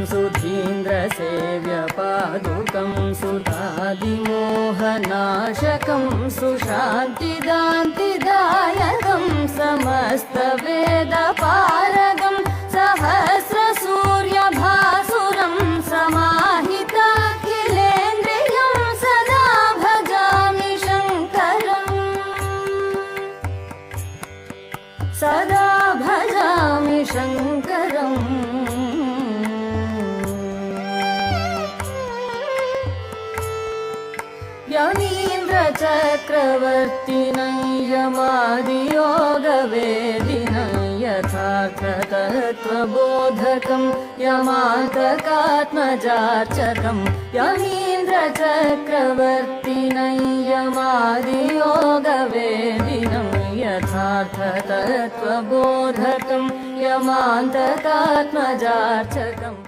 सुधीन्द्रसेव्यपादुकं सुतादिमोहनाशकं सुशान्तिदान्तिदायकं समस्तवेदपारगं सहस्रसूर्यभासुरं समाहिताखिलेन्द्रियं सदा भजामि शङ्करम् सदा भजामि शङ्करम् यमीन्द्रचक्रवर्तिनं यमादियोगवेदिनं यथार्थतत्त्वबोधकं यमान्तकात्मजार्चकं यमीन्द्रचक्रवर्तिनं यमादियोगवेदिनं यथार्थतत्त्वबोधकं यमान्तकात्मजार्चकम्